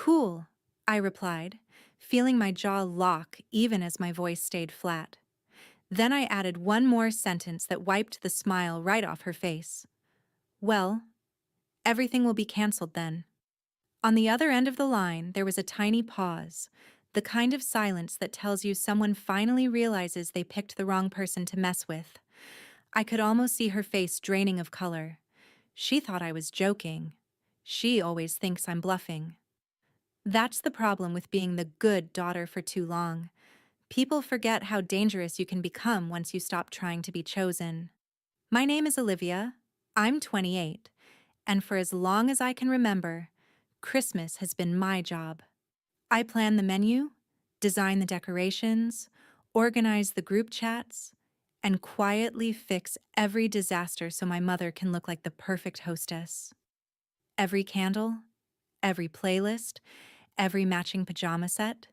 Cool, I replied, feeling my jaw lock even as my voice stayed flat. Then I added one more sentence that wiped the smile right off her face. Well, everything will be canceled then. On the other end of the line, there was a tiny pause, the kind of silence that tells you someone finally realizes they picked the wrong person to mess with. I could almost see her face draining of color. She thought I was joking. She always thinks I'm bluffing. That's the problem with being the good daughter for too long. People forget how dangerous you can become once you stop trying to be chosen. My name is Olivia. I'm 28, and for as long as I can remember, Christmas has been my job. I plan the menu, design the decorations, organize the group chats, and quietly fix every disaster so my mother can look like the perfect hostess. Every candle, every playlist, every matching pajama set,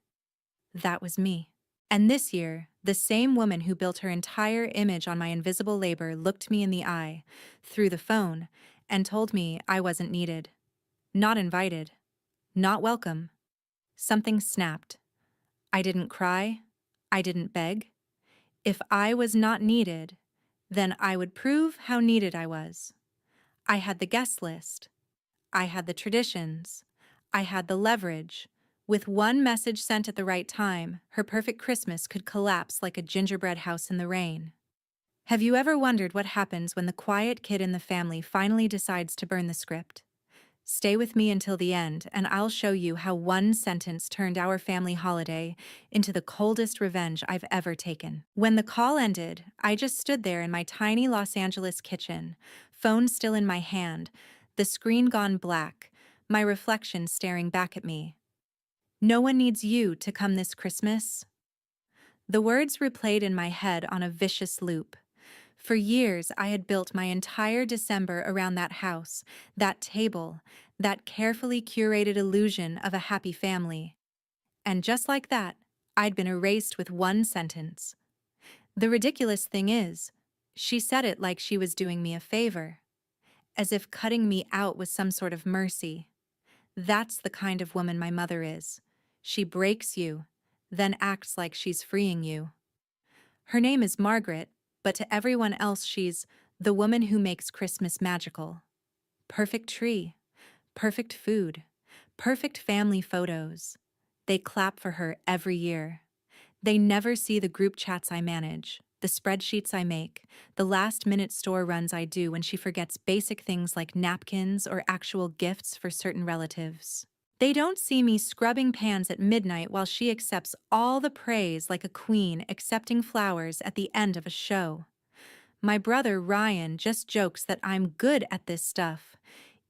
that was me. And this year, the same woman who built her entire image on my invisible labor looked me in the eye, through the phone, and told me I wasn't needed, not invited, not welcome. Something snapped. I didn't cry. I didn't beg. If I was not needed, then I would prove how needed I was. I had the guest list. I had the traditions. I had the leverage. With one message sent at the right time, her perfect Christmas could collapse like a gingerbread house in the rain. Have you ever wondered what happens when the quiet kid in the family finally decides to burn the script? Stay with me until the end, and I'll show you how one sentence turned our family holiday into the coldest revenge I've ever taken. When the call ended, I just stood there in my tiny Los Angeles kitchen, phone still in my hand, the screen gone black, my reflection staring back at me. No one needs you to come this Christmas. The words replayed in my head on a vicious loop. For years, I had built my entire December around that house, that table, that carefully curated illusion of a happy family. And just like that, I'd been erased with one sentence. The ridiculous thing is, she said it like she was doing me a favor, as if cutting me out was some sort of mercy. That's the kind of woman my mother is. She breaks you, then acts like she's freeing you. Her name is Margaret, but to everyone else she's the woman who makes Christmas magical. Perfect tree, perfect food, perfect family photos. They clap for her every year. They never see the group chats I manage, the spreadsheets I make, the last-minute store runs I do when she forgets basic things like napkins or actual gifts for certain relatives. They don't see me scrubbing pans at midnight while she accepts all the praise like a queen accepting flowers at the end of a show. My brother Ryan just jokes that I'm good at this stuff.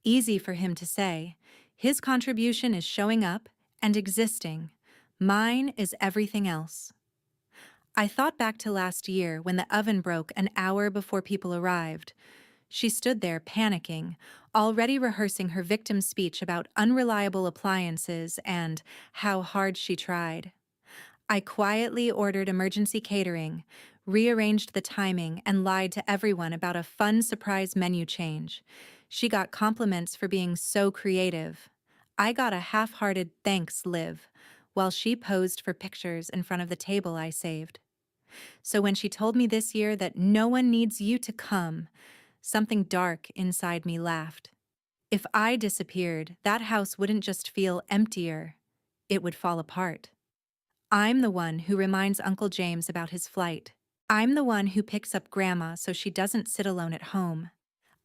Easy for him to say. His contribution is showing up and existing. Mine is everything else. I thought back to last year when the oven broke an hour before people arrived. She stood there panicking, already rehearsing her victim speech about unreliable appliances and how hard she tried. I quietly ordered emergency catering, rearranged the timing, and lied to everyone about a fun surprise menu change. She got compliments for being so creative. I got a half-hearted thanks, Liv, while she posed for pictures in front of the table I saved. So when she told me this year that no one needs you to come, something dark inside me laughed. If I disappeared, that house wouldn't just feel emptier, it would fall apart. I'm the one who reminds Uncle James about his flight. I'm the one who picks up Grandma so she doesn't sit alone at home.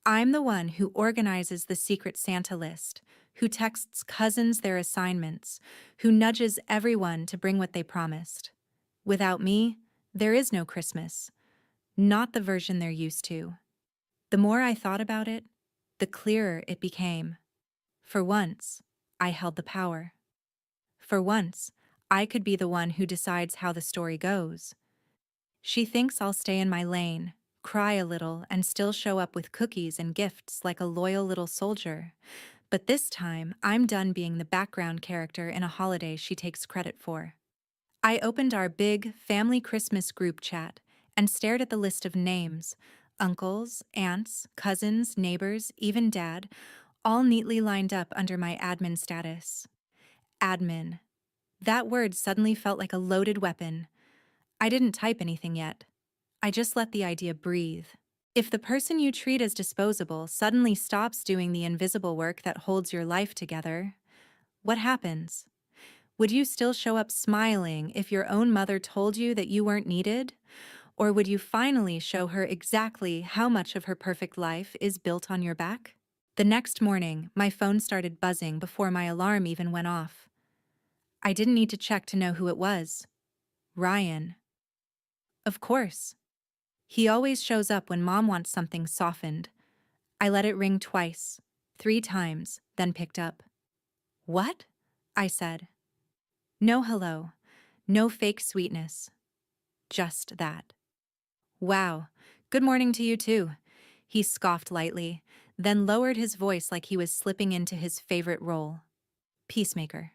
I'm the one who organizes the secret Santa list, who texts cousins their assignments, who nudges everyone to bring what they promised. Without me, there is no Christmas, not the version they're used to. The more I thought about it, the clearer it became. For once, I held the power. For once, I could be the one who decides how the story goes. She thinks I'll stay in my lane, cry a little, and still show up with cookies and gifts like a loyal little soldier. But this time, I'm done being the background character in a holiday she takes credit for. I opened our big family Christmas group chat and stared at the list of names, uncles, aunts, cousins, neighbors, even Dad, all neatly lined up under my admin status. Admin. That word suddenly felt like a loaded weapon. I didn't type anything yet. I just let the idea breathe. If the person you treat as disposable suddenly stops doing the invisible work that holds your life together, what happens? Would you still show up smiling if your own mother told you that you weren't needed? Or would you finally show her exactly how much of her perfect life is built on your back? The next morning, my phone started buzzing before my alarm even went off. I didn't need to check to know who it was. Ryan. Of course. He always shows up when Mom wants something softened. I let it ring twice, 3 times, then picked up. What? I said. No hello. No fake sweetness. Just that. Wow. Good morning to you too. He scoffed lightly, then lowered his voice like he was slipping into his favorite role. Peacemaker.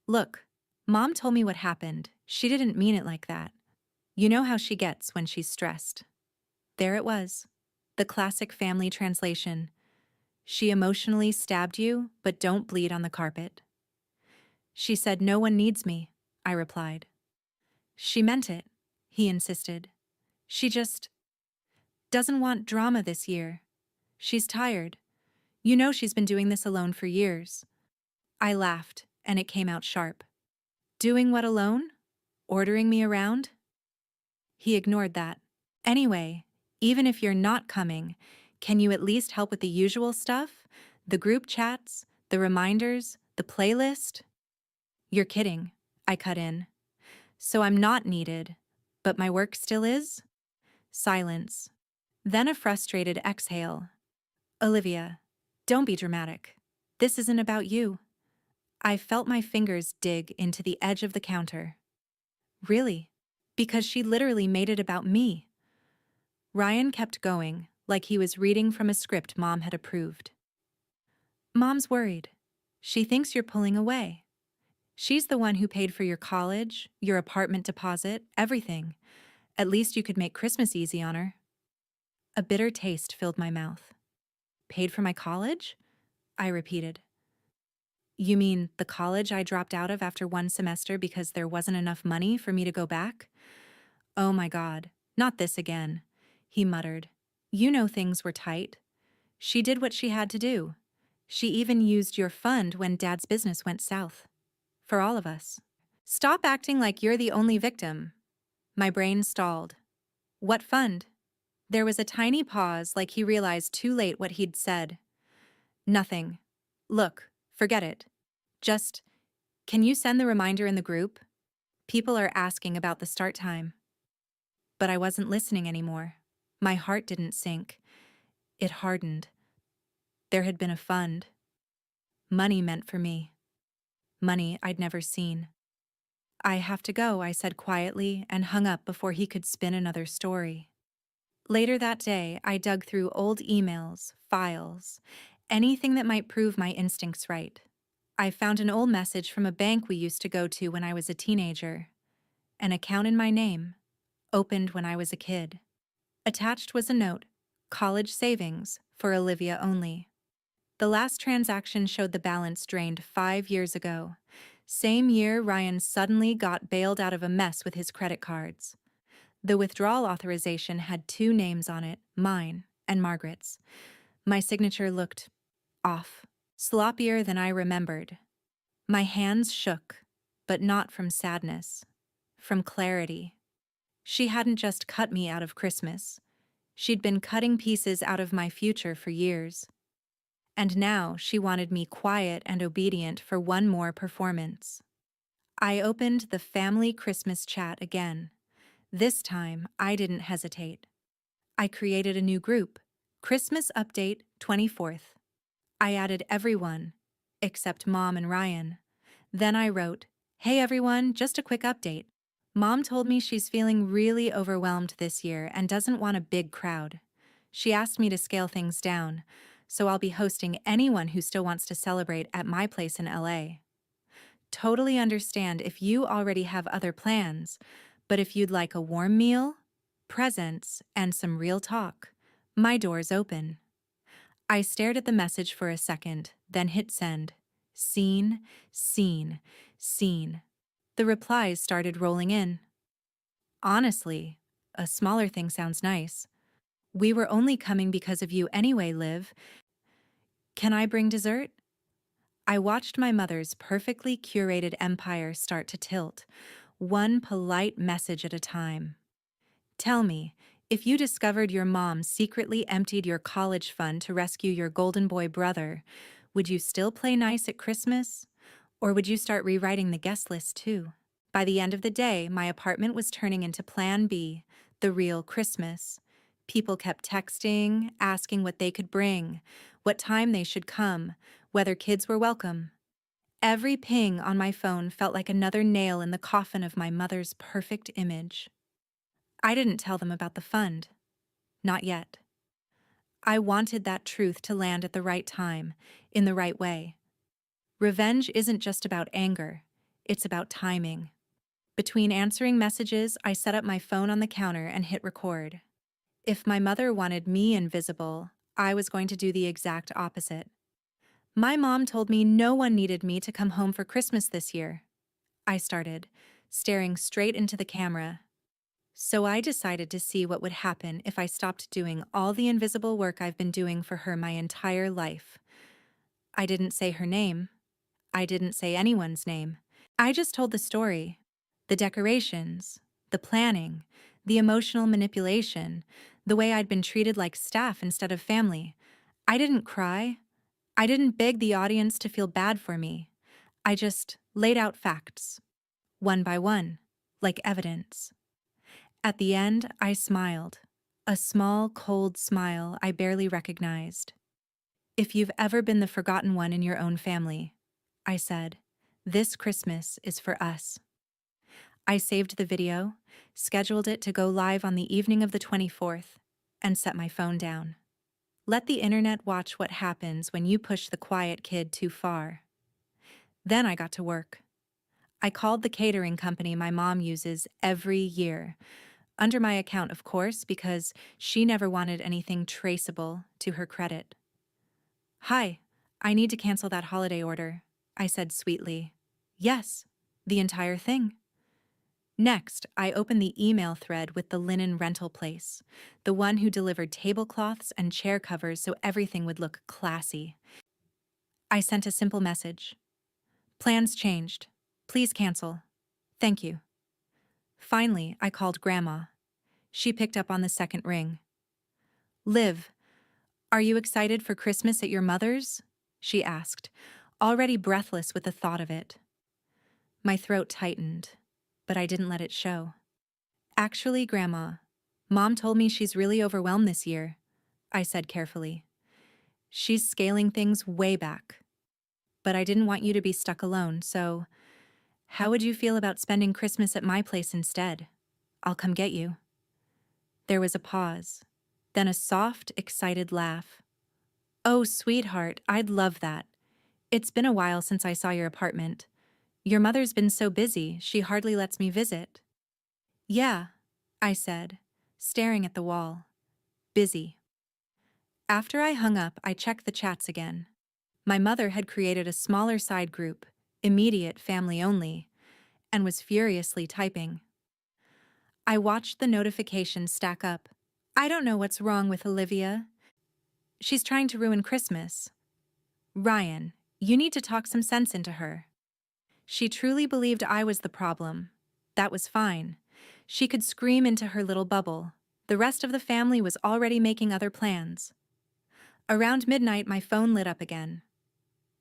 Look, Mom told me what happened. She didn't mean it like that. You know how she gets when she's stressed. There it was. The classic family translation. She emotionally stabbed you, but don't bleed on the carpet. She said no one needs me, I replied. She meant it, he insisted. She just doesn't want drama this year. She's tired. You know she's been doing this alone for years. I laughed, and it came out sharp. Doing what alone? Ordering me around? He ignored that. Anyway, even if you're not coming, can you at least help with the usual stuff? The group chats, the reminders, the playlist? You're kidding, I cut in. So I'm not needed, but my work still is? Silence. Then a frustrated exhale. Olivia, don't be dramatic. This isn't about you. I felt my fingers dig into the edge of the counter. Really? Because she literally made it about me. Ryan kept going, like he was reading from a script Mom had approved. Mom's worried. She thinks you're pulling away. She's the one who paid for your college, your apartment deposit, everything. At least you could make Christmas easy on her. A bitter taste filled my mouth. Paid for my college? I repeated. You mean the college I dropped out of after 1 semester because there wasn't enough money for me to go back? Oh my God, not this again, he muttered. You know things were tight. She did what she had to do. She even used your fund when Dad's business went south. For all of us. Stop acting like you're the only victim. My brain stalled. What fund? There was a tiny pause, like he realized too late what he'd said. Nothing. Look, forget it. Just, can you send the reminder in the group? People are asking about the start time. But I wasn't listening anymore. My heart didn't sink. It hardened. There had been a fund. Money meant for me. Money I'd never seen. I have to go, I said quietly, and hung up before he could spin another story. Later that day, I dug through old emails, files, anything that might prove my instincts right. I found an old message from a bank we used to go to when I was a teenager. An account in my name, opened when I was a kid. Attached was a note, college savings, for Olivia only. The last transaction showed the balance drained 5 years ago. Same year Ryan suddenly got bailed out of a mess with his credit cards. The withdrawal authorization had 2 names on it, mine and Margaret's. My signature looked off, sloppier than I remembered. My hands shook, but not from sadness, from clarity. She hadn't just cut me out of Christmas. She'd been cutting pieces out of my future for years. And now she wanted me quiet and obedient for one more performance. I opened the family Christmas chat again. This time, I didn't hesitate. I created a new group, Christmas Update 24th. I added everyone, except Mom and Ryan. Then I wrote, "Hey everyone, just a quick update. Mom told me she's feeling really overwhelmed this year and doesn't want a big crowd. She asked me to scale things down, so I'll be hosting anyone who still wants to celebrate at my place in LA. Totally understand if you already have other plans, but if you'd like a warm meal, presents, and some real talk, my door's open." I stared at the message for a second, then hit send. Seen, seen, seen. The replies started rolling in. Honestly, a smaller thing sounds nice. We were only coming because of you anyway, Liv. Can I bring dessert? I watched my mother's perfectly curated empire start to tilt, one polite message at a time. Tell me, if you discovered your mom secretly emptied your college fund to rescue your golden boy brother, would you still play nice at Christmas? Or would you start rewriting the guest list too? By the end of the day, my apartment was turning into Plan B, the real Christmas. People kept texting, asking what they could bring, what time they should come, whether kids were welcome. Every ping on my phone felt like another nail in the coffin of my mother's perfect image. I didn't tell them about the fund. Not yet. I wanted that truth to land at the right time, in the right way. Revenge isn't just about anger, it's about timing. Between answering messages, I set up my phone on the counter and hit record. If my mother wanted me invisible, I was going to do the exact opposite. My mom told me no one needed me to come home for Christmas this year. I started, staring straight into the camera. So I decided to see what would happen if I stopped doing all the invisible work I've been doing for her my entire life. I didn't say her name. I didn't say anyone's name. I just told the story. The decorations, the planning, the emotional manipulation, the way I'd been treated like staff instead of family. I didn't cry. I didn't beg the audience to feel bad for me. I just laid out facts, one by one, like evidence. At the end, I smiled, a small, cold smile I barely recognized. If you've ever been the forgotten one in your own family, I said, this Christmas is for us. I saved the video, scheduled it to go live on the evening of the 24th, and set my phone down. Let the internet watch what happens when you push the quiet kid too far. Then I got to work. I called the catering company my mom uses every year, under my account, of course, because she never wanted anything traceable to her credit. Hi, I need to cancel that holiday order, I said sweetly. Yes, the entire thing. Next, I opened the email thread with the linen rental place, the one who delivered tablecloths and chair covers so everything would look classy. I sent a simple message. Plans changed. Please cancel. Thank you. Finally, I called Grandma. She picked up on the second ring. Liv, are you excited for Christmas at your mother's? She asked, already breathless with the thought of it. My throat tightened, but I didn't let it show. Actually, Grandma, Mom told me she's really overwhelmed this year, I said carefully. She's scaling things way back. But I didn't want you to be stuck alone, so how would you feel about spending Christmas at my place instead? I'll come get you. There was a pause, then a soft, excited laugh. Oh, sweetheart, I'd love that. It's been a while since I saw your apartment. Your mother's been so busy, she hardly lets me visit. Yeah, I said, staring at the wall. Busy. After I hung up, I checked the chats again. My mother had created a smaller side group, immediate family only, and was furiously typing. I watched the notifications stack up. I don't know what's wrong with Olivia. She's trying to ruin Christmas. Ryan, you need to talk some sense into her. She truly believed I was the problem. That was fine. She could scream into her little bubble. The rest of the family was already making other plans. Around midnight, my phone lit up again.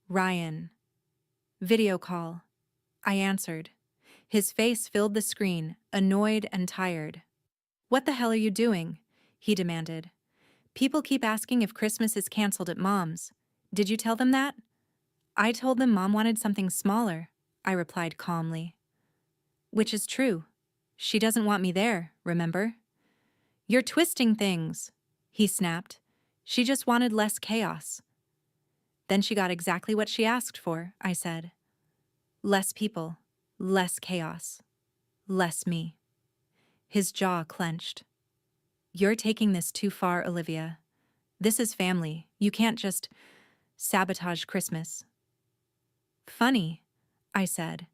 Ryan. Video call. I answered. His face filled the screen, annoyed and tired. What the hell are you doing? He demanded. People keep asking if Christmas is canceled at Mom's. Did you tell them that? I told them Mom wanted something smaller, I replied calmly. Which is true. She doesn't want me there, remember? You're twisting things, he snapped. She just wanted less chaos. Then she got exactly what she asked for, I said. Less people, less chaos, less me. His jaw clenched. You're taking this too far, Olivia. This is family. You can't just sabotage Christmas. Funny, I said,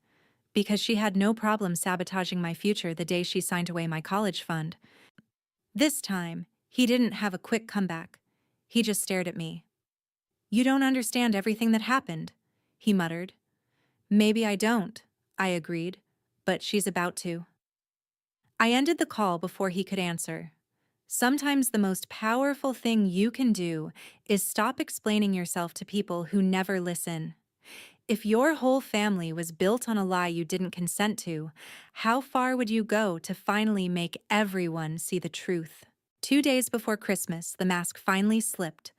because she had no problem sabotaging my future the day she signed away my college fund. This time, he didn't have a quick comeback. He just stared at me. You don't understand everything that happened, he muttered. Maybe I don't, I agreed, but she's about to. I ended the call before he could answer. Sometimes the most powerful thing you can do is stop explaining yourself to people who never listen. If your whole family was built on a lie you didn't consent to, how far would you go to finally make everyone see the truth? 2 days before Christmas, the mask finally slipped.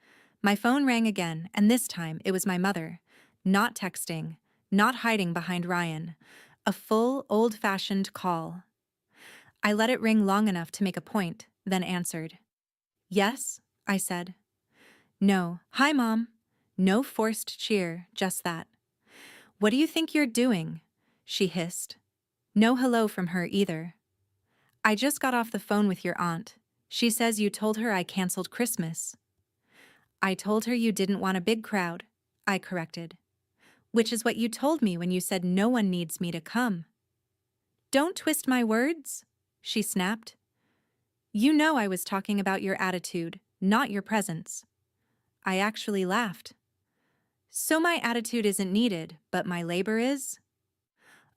My phone rang again, and this time it was my mother. Not texting, not hiding behind Ryan. A full, old-fashioned call. I let it ring long enough to make a point, then answered. Yes, I said. No. Hi, Mom. No forced cheer, just that. What do you think you're doing? She hissed. No hello from her either. I just got off the phone with your aunt. She says you told her I canceled Christmas. I told her you didn't want a big crowd, I corrected. Which is what you told me when you said no one needs me to come. Don't twist my words, she snapped. You know I was talking about your attitude, not your presence. I actually laughed. So my attitude isn't needed, but my labor is?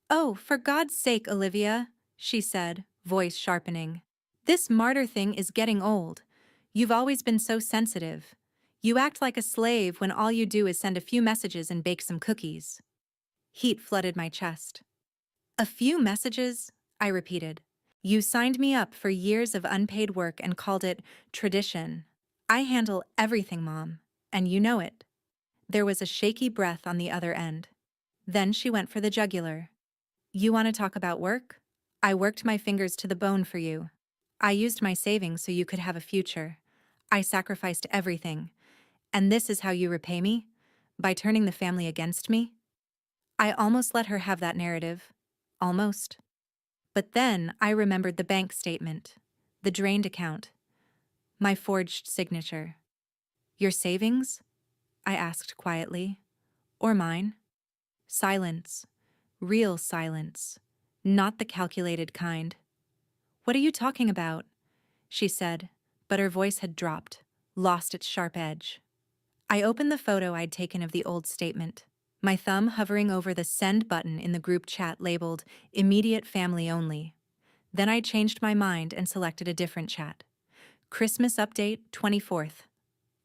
Oh, for God's sake, Olivia, she said, voice sharpening. This martyr thing is getting old. You've always been so sensitive. You act like a slave when all you do is send a few messages and bake some cookies. Heat flooded my chest. A few messages? I repeated. You signed me up for years of unpaid work and called it tradition. I handle everything, Mom, and you know it. There was a shaky breath on the other end. Then she went for the jugular. You want to talk about work? I worked my fingers to the bone for you. I used my savings so you could have a future. I sacrificed everything. And this is how you repay me? By turning the family against me? I almost let her have that narrative. Almost. But then I remembered the bank statement, the drained account, my forged signature. Your savings? I asked quietly. Or mine? Silence. Real silence. Not the calculated kind. What are you talking about? She said, but her voice had dropped, lost its sharp edge. I opened the photo I'd taken of the old statement, my thumb hovering over the send button in the group chat labeled immediate family only. Then I changed my mind and selected a different chat. Christmas update 24th.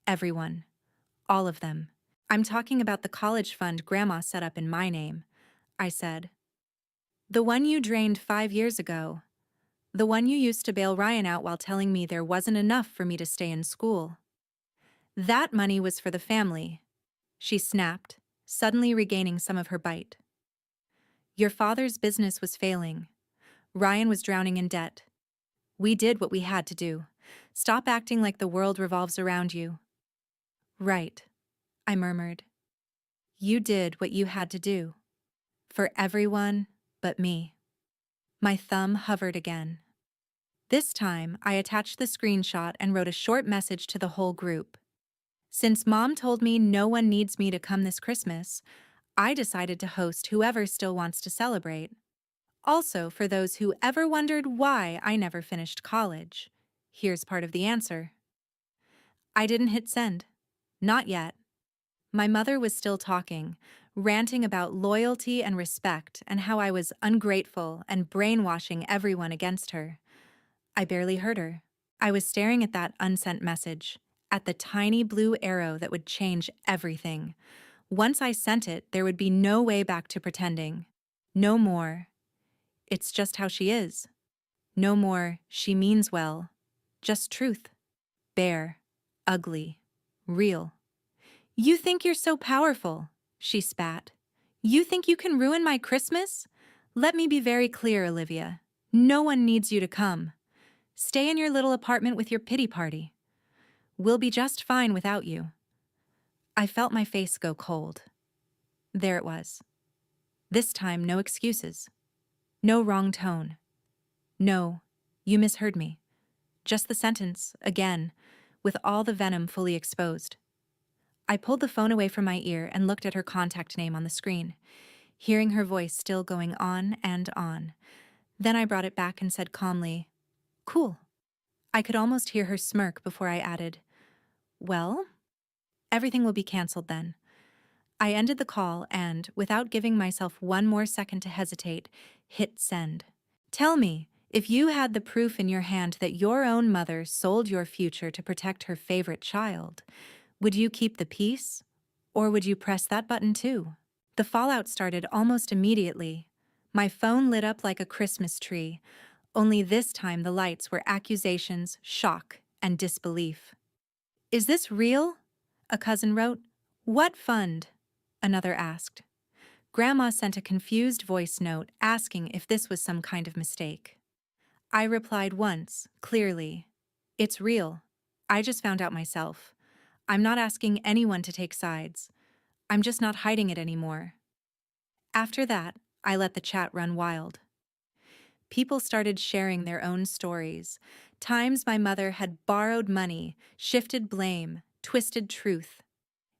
Everyone. All of them. I'm talking about the college fund Grandma set up in my name, I said. The one you drained 5 years ago. The one you used to bail Ryan out while telling me there wasn't enough for me to stay in school. That money was for the family, she snapped, suddenly regaining some of her bite. Your father's business was failing. Ryan was drowning in debt. We did what we had to do. Stop acting like the world revolves around you. Right, I murmured. You did what you had to do. For everyone but me. My thumb hovered again. This time, I attached the screenshot and wrote a short message to the whole group. Since Mom told me no one needs me to come this Christmas, I decided to host whoever still wants to celebrate. Also, for those who ever wondered why I never finished college, here's part of the answer. I didn't hit send. Not yet. My mother was still talking, ranting about loyalty and respect and how I was ungrateful and brainwashing everyone against her. I barely heard her. I was staring at that unsent message, at the tiny blue arrow that would change everything. Once I sent it, there would be no way back to pretending. No more. It's just how she is. No more, she means well. Just truth. Bare. Ugly. Real. You think you're so powerful, she spat. You think you can ruin my Christmas? Let me be very clear, Olivia. No one needs you to come. Stay in your little apartment with your pity party. We'll be just fine without you. I felt my face go cold. There it was. This time, no excuses. No wrong tone. No, you misheard me. Just the sentence, again, with all the venom fully exposed. I pulled the phone away from my ear and looked at her contact name on the screen, hearing her voice still going on and on. Then I brought it back and said calmly, "Cool." I could almost hear her smirk before I added, "Well, everything will be canceled then." I ended the call and, without giving myself one more second to hesitate, hit send. Tell me, if you had the proof in your hand that your own mother sold your future to protect her favorite child, would you keep the peace? Or would you press that button too? The fallout started almost immediately. My phone lit up like a Christmas tree, only this time the lights were accusations, shock, and disbelief. "Is this real?" a cousin wrote. "What fund?" another asked. Grandma sent a confused voice note asking if this was some kind of mistake. I replied once, clearly, "It's real. I just found out myself. I'm not asking anyone to take sides. I'm just not hiding it anymore." After that, I let the chat run wild. People started sharing their own stories. Times my mother had borrowed money, shifted blame, twisted truth.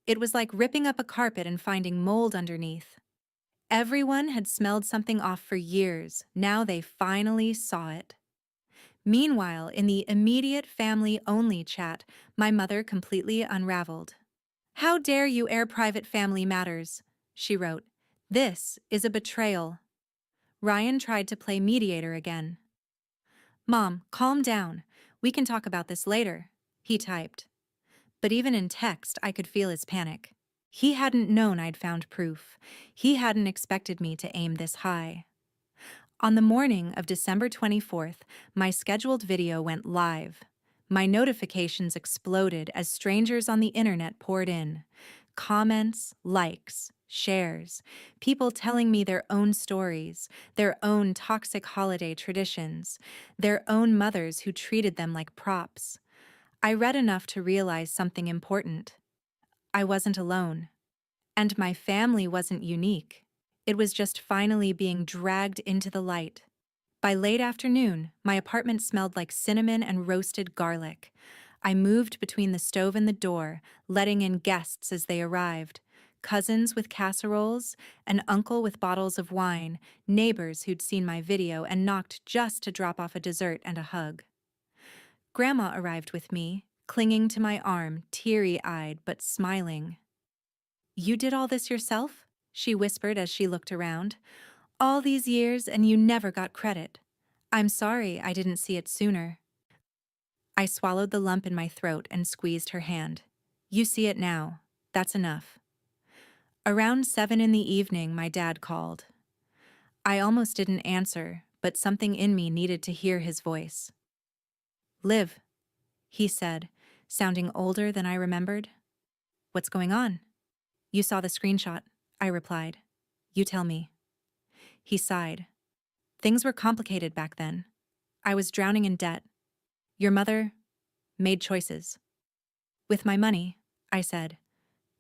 It was like ripping up a carpet and finding mold underneath. Everyone had smelled something off for years. Now they finally saw it. Meanwhile, in the immediate family-only chat, my mother completely unraveled. "How dare you air private family matters?" she wrote. "This is a betrayal." Ryan tried to play mediator again. "Mom, calm down. We can talk about this later," he typed. But even in text, I could feel his panic. He hadn't known I'd found proof. He hadn't expected me to aim this high. On the morning of December 24th, my scheduled video went live. My notifications exploded as strangers on the internet poured in. Comments, likes, shares, people telling me their own stories, their own toxic holiday traditions, their own mothers who treated them like props. I read enough to realize something important. I wasn't alone. And my family wasn't unique. It was just finally being dragged into the light. By late afternoon, my apartment smelled like cinnamon and roasted garlic. I moved between the stove and the door, letting in guests as they arrived. Cousins with casseroles, an uncle with bottles of wine, neighbors who'd seen my video and knocked just to drop off a dessert and a hug. Grandma arrived with me, clinging to my arm, teary-eyed but smiling. "You did all this yourself?" she whispered as she looked around. "All these years and you never got credit. I'm sorry I didn't see it sooner." I swallowed the lump in my throat and squeezed her hand. "You see it now. That's enough." Around 7 in the evening, my dad called. I almost didn't answer, but something in me needed to hear his voice. "Liv," he said, sounding older than I remembered. "What's going on?" "You saw the screenshot," I replied. "You tell me." He sighed. "Things were complicated back then. I was drowning in debt. Your mother made choices. With my money," I said.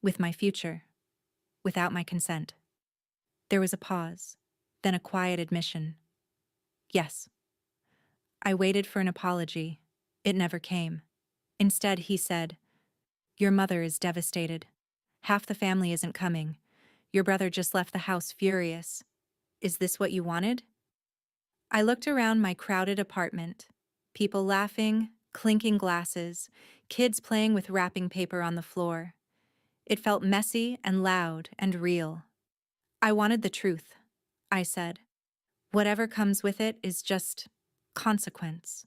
"With my future. Without my consent." There was a pause, then a quiet admission. "Yes." I waited for an apology. It never came. Instead, he said, "Your mother is devastated. Half the family isn't coming. Your brother just left the house furious. Is this what you wanted?" I looked around my crowded apartment. People laughing, clinking glasses, kids playing with wrapping paper on the floor. It felt messy and loud and real. "I wanted the truth," I said. "Whatever comes with it is just consequence."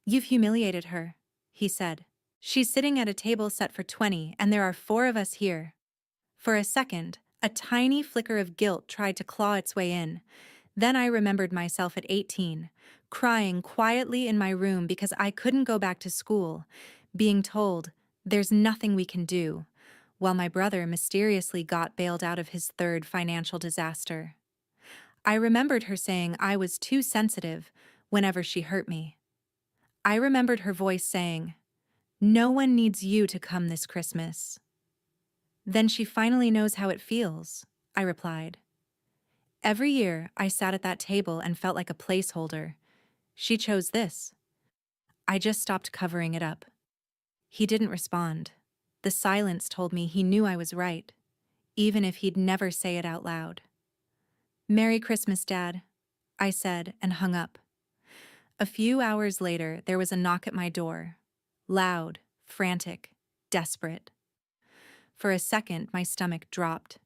"You've humiliated her," he said. "She's sitting at a table set for 20, and there are 4 of us here." For a second, a tiny flicker of guilt tried to claw its way in. Then I remembered myself at 18, crying quietly in my room because I couldn't go back to school, being told, "There's nothing we can do," while my brother mysteriously got bailed out of his 3rd financial disaster. I remembered her saying I was too sensitive whenever she hurt me. I remembered her voice saying, "No one needs you to come this Christmas." "Then she finally knows how it feels," I replied. Every year, I sat at that table and felt like a placeholder. She chose this. I just stopped covering it up. He didn't respond. The silence told me he knew I was right, even if he'd never say it out loud. "Merry Christmas, Dad," I said and hung up. A few hours later, there was a knock at my door. Loud, frantic, desperate. For a second, my stomach dropped.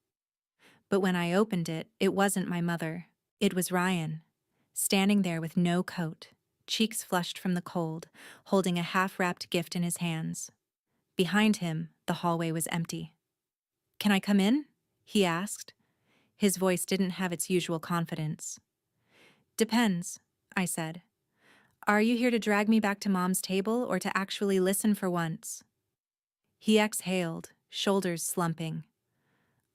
But when I opened it, it wasn't my mother. It was Ryan, standing there with no coat, cheeks flushed from the cold, holding a half-wrapped gift in his hands. Behind him, the hallway was empty. "Can I come in?" he asked. His voice didn't have its usual confidence. "Depends," I said. "Are you here to drag me back to Mom's table or to actually listen for once?" He exhaled, shoulders slumping.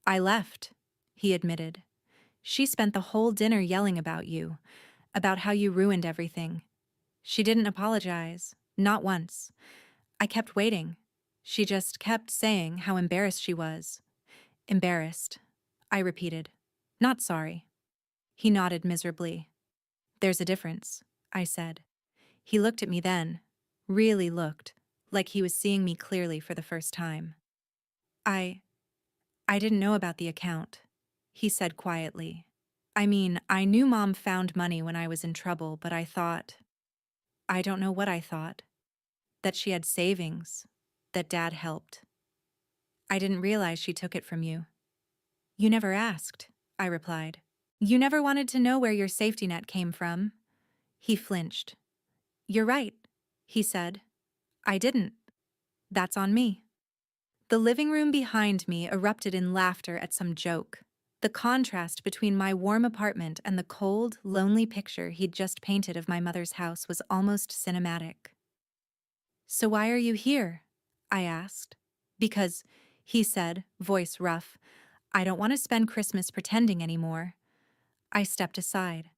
"I left," he admitted. "She spent the whole dinner yelling about you, about how you ruined everything. She didn't apologize, not once. I kept waiting. She just kept saying how embarrassed she was." "Embarrassed," I repeated. "Not sorry." He nodded miserably. "There's a difference," I said. He looked at me then, really looked, like he was seeing me clearly for the first time. I didn't know about the account," he said quietly. "I mean, I knew Mom found money when I was in trouble, but I don't know what I thought. That she had savings, that Dad helped. I didn't realize she took it from you." "You never asked," I replied. "You never wanted to know where your safety net came from." He flinched. "You're right," he said. "I didn't. That's on me." The living room behind me erupted in laughter at some joke. The contrast between my warm apartment and the cold, lonely picture he'd just painted of my mother's house was almost cinematic. "So why are you here?" I asked. "Because," he said, voice rough, "I don't want to spend Christmas pretending anymore." I stepped aside.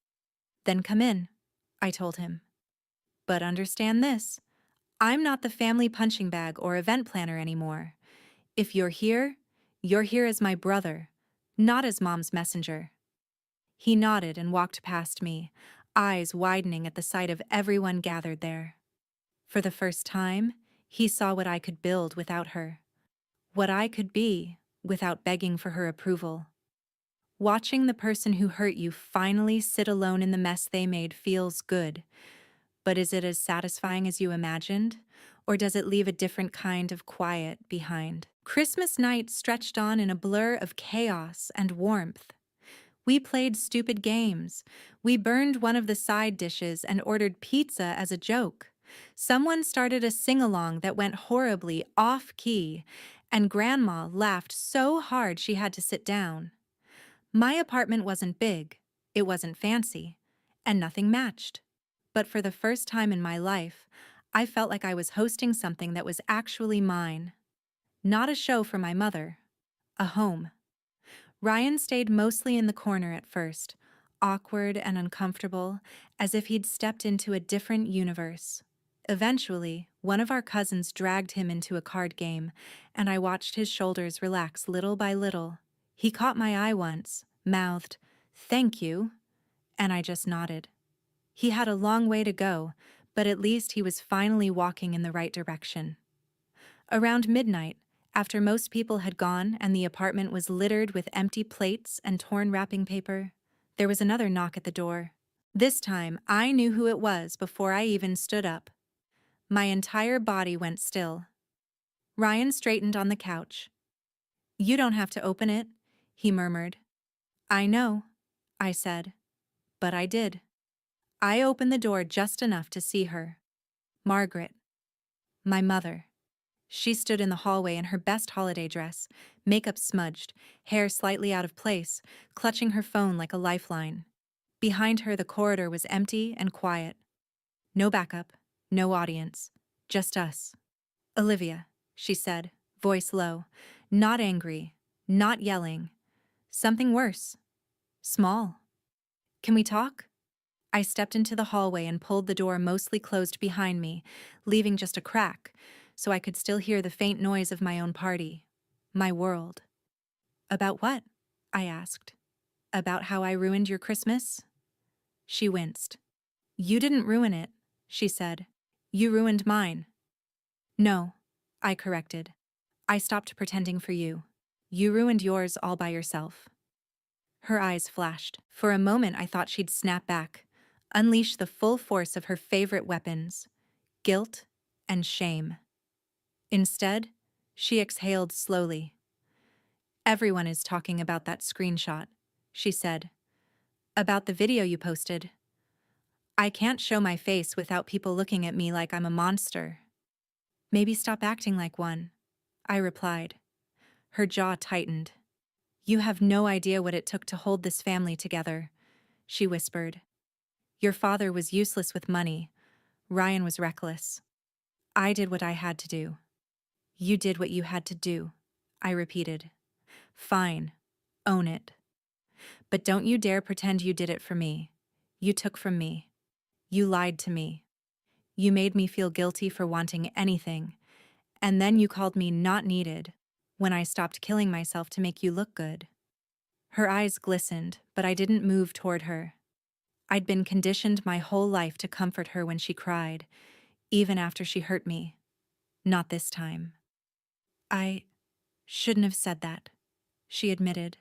"Then come in," I told him. "But understand this. I'm not the family punching bag or event planner anymore. If you're here as my brother, not as Mom's messenger." He nodded and walked past me, eyes widening at the sight of everyone gathered there. For the first time, he saw what I could build without her. What I could be without begging for her approval. Watching the person who hurt you finally sit alone in the mess they made feels good. But is it as satisfying as you imagined? Or does it leave a different kind of quiet behind? Christmas night stretched on in a blur of chaos and warmth. We played stupid games. We burned one of the side dishes and ordered pizza as a joke. Someone started a sing-along that went horribly off-key, and Grandma laughed so hard she had to sit down. My apartment wasn't big, it wasn't fancy, and nothing matched. But for the first time in my life, I felt like I was hosting something that was actually mine. Not a show for my mother. A home. Ryan stayed mostly in the corner at first, awkward and uncomfortable, as if he'd stepped into a different universe. Eventually, one of our cousins dragged him into a card game, and I watched his shoulders relax little by little. He caught my eye once, mouthed, "Thank you," and I just nodded. He had a long way to go, but at least he was finally walking in the right direction. Around midnight, after most people had gone and the apartment was littered with empty plates and torn wrapping paper, there was another knock at the door. This time, I knew who it was before I even stood up. My entire body went still. Ryan straightened on the couch. "You don't have to open it," he murmured. "I know," I said. But I did. I opened the door just enough to see her. Margaret. My mother. She stood in the hallway in her best holiday dress, makeup smudged, hair slightly out of place, clutching her phone like a lifeline. Behind her, the corridor was empty and quiet. No backup, no audience, just us. "Olivia," she said, voice low, not angry, not yelling. Something worse. Small. "Can we talk?" I stepped into the hallway and pulled the door mostly closed behind me, leaving just a crack, so I could still hear the faint noise of my own party. My world. "About what?" I asked. "About how I ruined your Christmas?" She winced. "You didn't ruin it," she said. "You ruined mine." "No," I corrected. I stopped pretending for you. You ruined yours all by yourself. Her eyes flashed. For a moment I thought she'd snap back, unleash the full force of her favorite weapons, guilt and shame. Instead, she exhaled slowly. Everyone is talking about that screenshot, she said. About the video you posted. I can't show my face without people looking at me like I'm a monster. Maybe stop acting like one, I replied. Her jaw tightened. You have no idea what it took to hold this family together, she whispered. Your father was useless with money. Ryan was reckless. I did what I had to do. You did what you had to do, I repeated. Fine. Own it. But don't you dare pretend you did it for me. You took from me. You lied to me. You made me feel guilty for wanting anything, and then you called me not needed when I stopped killing myself to make you look good. Her eyes glistened, but I didn't move toward her. I'd been conditioned my whole life to comfort her when she cried, even after she hurt me. Not this time. I shouldn't have said that, she admitted,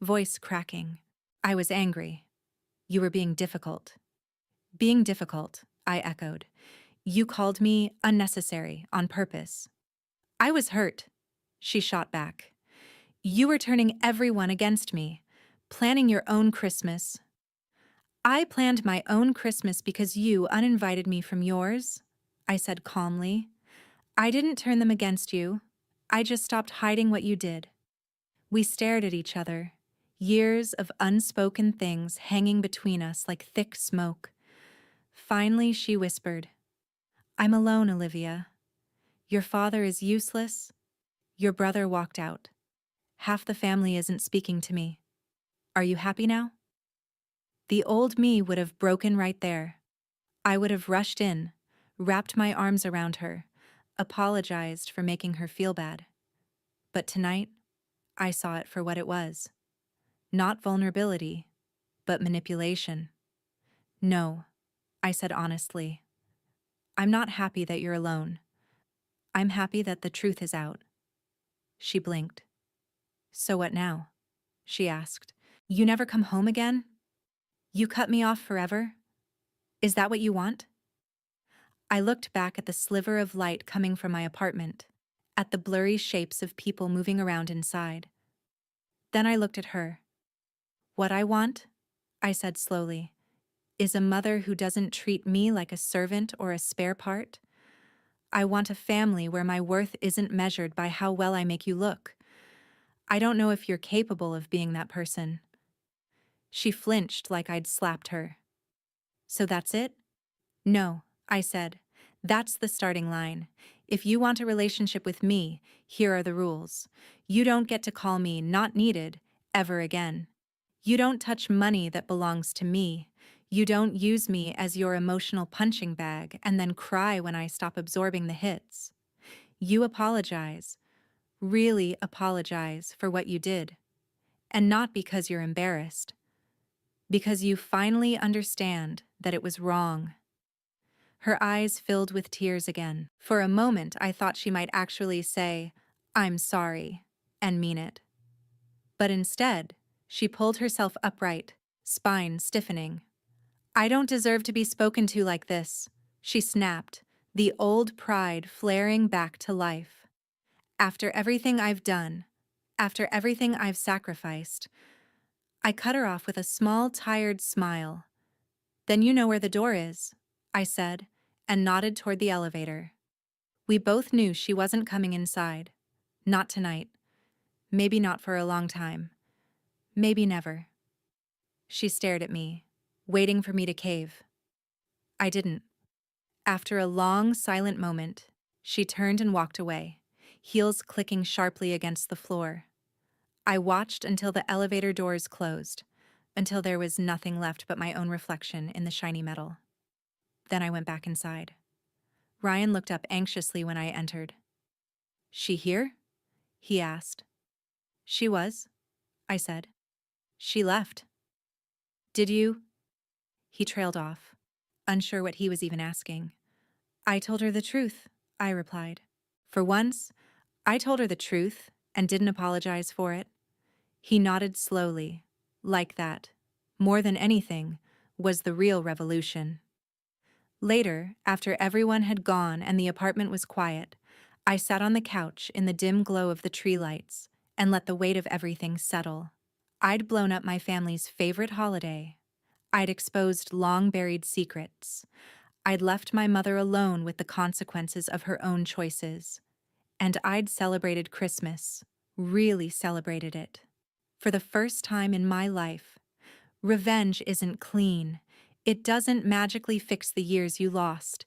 voice cracking. I was angry. You were being difficult. Being difficult, I echoed. You called me unnecessary, on purpose. I was hurt, she shot back. You were turning everyone against me, planning your own Christmas. I planned my own Christmas because you uninvited me from yours, I said calmly. I didn't turn them against you. I just stopped hiding what you did. We stared at each other, years of unspoken things hanging between us like thick smoke. Finally, she whispered, I'm alone, Olivia. Your father is useless. Your brother walked out. Half the family isn't speaking to me. Are you happy now? The old me would have broken right there. I would have rushed in, wrapped my arms around her, apologized for making her feel bad. But tonight, I saw it for what it was. Not vulnerability, but manipulation. No, I said honestly. I'm not happy that you're alone. I'm happy that the truth is out. She blinked. So what now? She asked. You never come home again? You cut me off forever? Is that what you want? I looked back at the sliver of light coming from my apartment, at the blurry shapes of people moving around inside. Then I looked at her. What I want, I said slowly, is a mother who doesn't treat me like a servant or a spare part. I want a family where my worth isn't measured by how well I make you look. I don't know if you're capable of being that person. She flinched like I'd slapped her. So that's it? No, I said. That's the starting line. If you want a relationship with me, here are the rules. You don't get to call me not needed ever again. You don't touch money that belongs to me. You don't use me as your emotional punching bag and then cry when I stop absorbing the hits. You apologize, really apologize for what you did. And not because you're embarrassed. Because you finally understand that it was wrong. Her eyes filled with tears again. For a moment, I thought she might actually say, I'm sorry, and mean it. But instead, she pulled herself upright, spine stiffening. I don't deserve to be spoken to like this, she snapped, the old pride flaring back to life. After everything I've done, after everything I've sacrificed, I cut her off with a small, tired smile. Then you know where the door is, I said, and nodded toward the elevator. We both knew she wasn't coming inside. Not tonight. Maybe not for a long time. Maybe never. She stared at me, waiting for me to cave. I didn't. After a long, silent moment, she turned and walked away, heels clicking sharply against the floor. I watched until the elevator doors closed, until there was nothing left but my own reflection in the shiny metal. Then I went back inside. Ryan looked up anxiously when I entered. She here? He asked. She was, I said. She left. Did you? He trailed off, unsure what he was even asking. I told her the truth, I replied. For once, I told her the truth and didn't apologize for it. He nodded slowly, like that. More than anything, was the real revolution. Later, after everyone had gone and the apartment was quiet, I sat on the couch in the dim glow of the tree lights and let the weight of everything settle. I'd blown up my family's favorite holiday. I'd exposed long-buried secrets. I'd left my mother alone with the consequences of her own choices. And I'd celebrated Christmas, really celebrated it. For the first time in my life, revenge isn't clean. It doesn't magically fix the years you lost.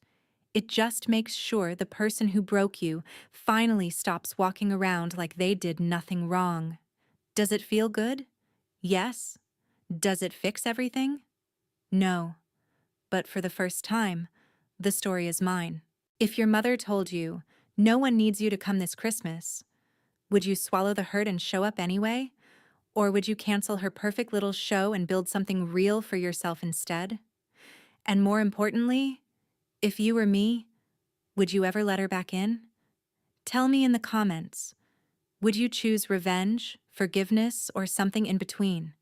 It just makes sure the person who broke you finally stops walking around like they did nothing wrong. Does it feel good? Yes. Does it fix everything? No. But for the first time, the story is mine. If your mother told you, no one needs you to come this Christmas, would you swallow the hurt and show up anyway? Or would you cancel her perfect little show and build something real for yourself instead? And more importantly, if you were me, would you ever let her back in? Tell me in the comments. Would you choose revenge, forgiveness, or something in between?